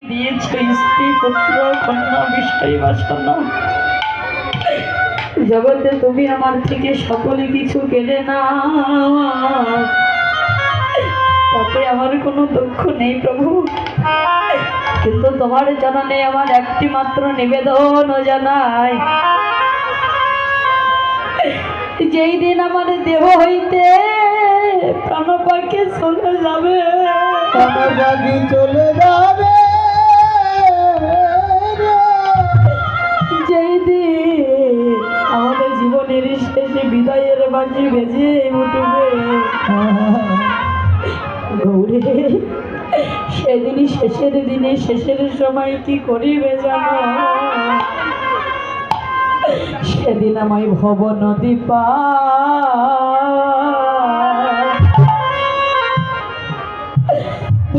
দিয়েছ স্ত্রী পুত্র কন্যা বিষয় বাসনা, জগতে তুমি আমার থেকে সকলে কিছু কেড়ে না, তাতে আমার কোনো দুঃখ নেই প্রভু। কিন্তু তোমার জানানে আমার একটি মাত্র নিবেদন জানাই, যেই দিন আমার দেহ হইতে প্রাণপাখি চলে যাবে, প্রাণপাখি চলে যাবে, যেই দিন আমাদের জীবনের শেষে বিদায়ের বাজি বেজে উঠবে গৌরী, সেদিনই শেষের দিনে শেষের সময় কি করিবে জানো? সেদিন আমায় ভব নদী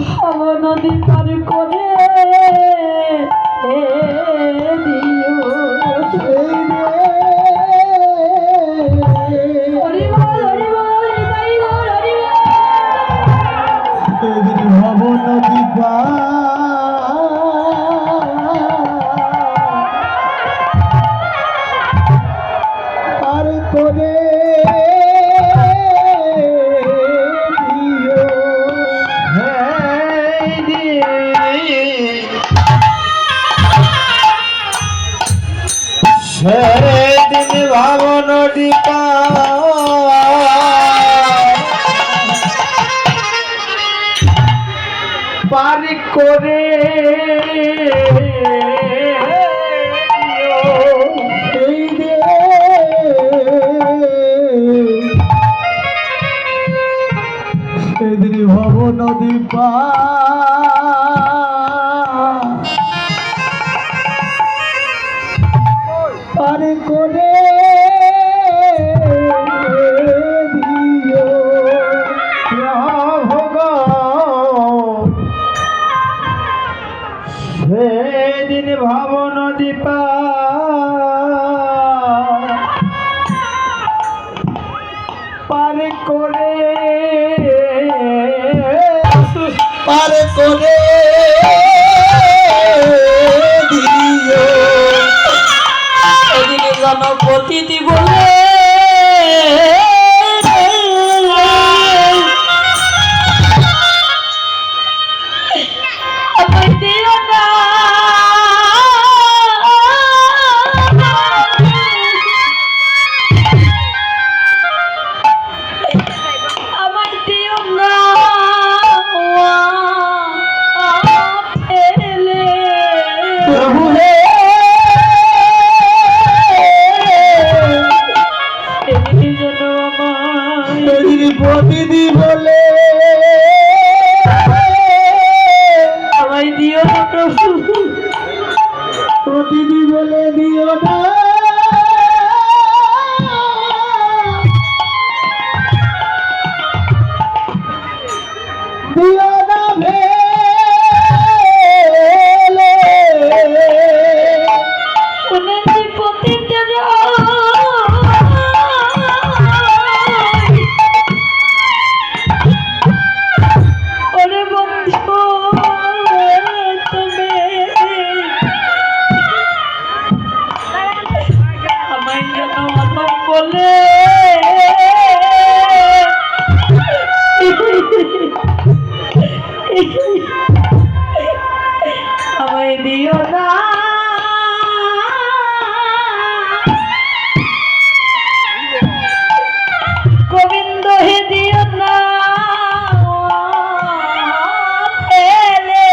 ভব নদী পার করে ভব নদী পার করে সেদিন ভব নদী পার করে সেদিন ভব নদী পার করে দিও সেদিন ভব নদী পার করে দিও, সেদিনে জনপতি বলে আমায় দিও না, আমায় দিও না ফেলে, প্রভু হে সেদিনে যেন আমায় সেদিন প্রতিদি বলে আমায় দিও না প্রভু, প্রতিদি বলে দিও না, দিও না ভেলে শুনেছি পতিতে ওরে বন্ধু তুমি আমায় যেন অতম বলে আমায় দিও না, গোবিন্দ হে দিও না ফেলে,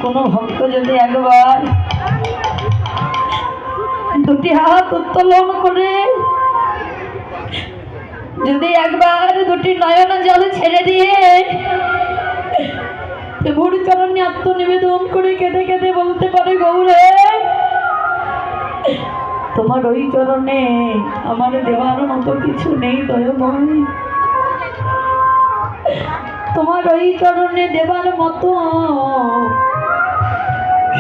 কোনো ভক্ত যদি একবার দুটি হাত উত্তোলন করে যদি একবার দুটি নয়ন জল ছেড়ে দিয়ে প্রভুর চরণে আত্মনিবেদন করে কেঁদে কেঁদে বলতে পারে, গৌরে তোমার ওই চরণে আমার দেওয়ার মতো কিছু নেই দয়াময়, তোমার ওই চরণে দেবার মতো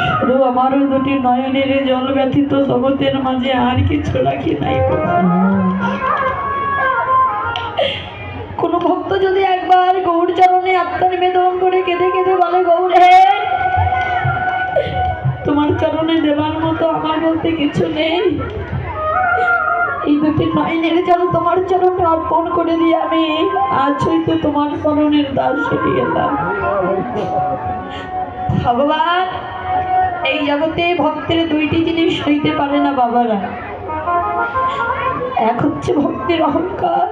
শুধু আমার দুটি নয়নের জল ব্যতীত জগতের মাঝে আর কিছু রাখি নাই। কোন ভক্ত যদি একবার গৌর চরণে আত্মনিবেদন করে কেঁদে কেঁদে বলে, গৌরে তোমার চরণে দেবার মতো আমার বলতে কিছু নেই, এই দুটি নয়নের জল তোমার চরণে অর্পণ করে দিয়ে আমি আজ হইতে তোমার চরণের দাস হয়ে গেলাম। ভগবান এই জগতে ভক্তের দুইটি জিনিস হইতে পারে না বাবারা, এক হচ্ছে ভক্তের অহংকার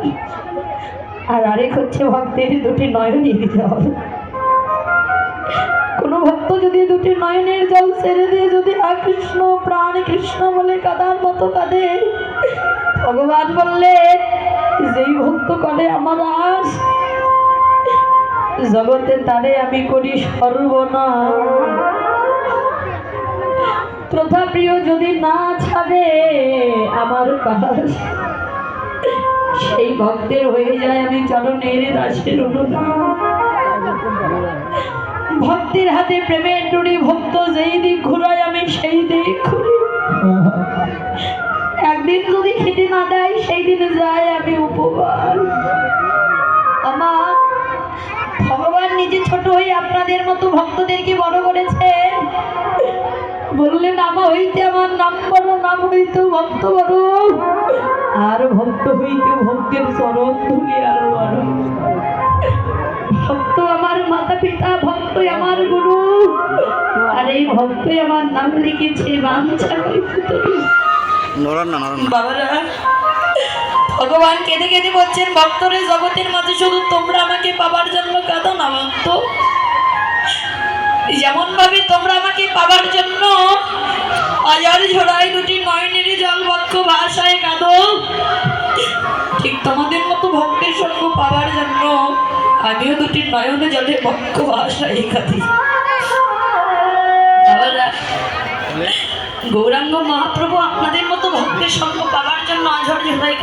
আর আরেক হচ্ছে ভক্তের দুটি নয়নের জল। কোন ভক্ত যদি দুটি নয়নের জল ছেড়ে দিয়ে যদি কৃষ্ণ প্রাণ কৃষ্ণ বলে কাঁদার মতো কাঁদে, ভগবান বললেন যেই ভক্ত করে আমার আশ জগতে তারে আমি করি সর্বনাশ। প্রথা প্রিয় যদি না ছাড়ে আমার কাজ, সেই ভক্তের হয়ে যায় আমি চরণের দাসের অনুদান। ভক্তির হাতে প্রেমের ডুরি, ভক্ত যেই দিক ঘুরায় আমি সেই দিক ঘুরি। একদিন যদি খেতে না দেয় সেই দিন যায় আমি উপবাস। আমার ভগবান নিজে ছোট হয়ে আপনাদের মতো ভক্তদেরকে বড় করেছেন, বললেন আমা হইতে আমার নাম বড়, নাম হইতে ভক্ত বড়, আর ভক্ত হইতে ভক্তের চরণ ধুলি আর বড়। ভক্ত আমার মাতা পিতা, ভক্ত আমার গুরু, আর এই ভক্ত আমার নাম লিখেছে বাঞ্ছা বাবারা। ভগবান কেঁদে কেঁদে বলছেন, ভক্তরে জগতের মাঝে শুধু তোমরা আমাকে পাবার জন্য কাঁদো না ভক্ত, যেমন ভাবে তোমরা আমাকে পাবার জন্য হাজার ঝোড়ায় দুটি নয়নের জল বক্ষ ভাষায় কাঁদো, ঠিক তোমাদের মতো ভক্তের সঙ্গ পাবার জন্য আমিও দুটি নয়নে জলে বক্ষ ভাষায় কাঁদি। গৌরাঙ্গ মহাপ্রভু আপনাদের মতো ভক্তের সঙ্গ পাবার জন্য আঝড় ঝোড়ায়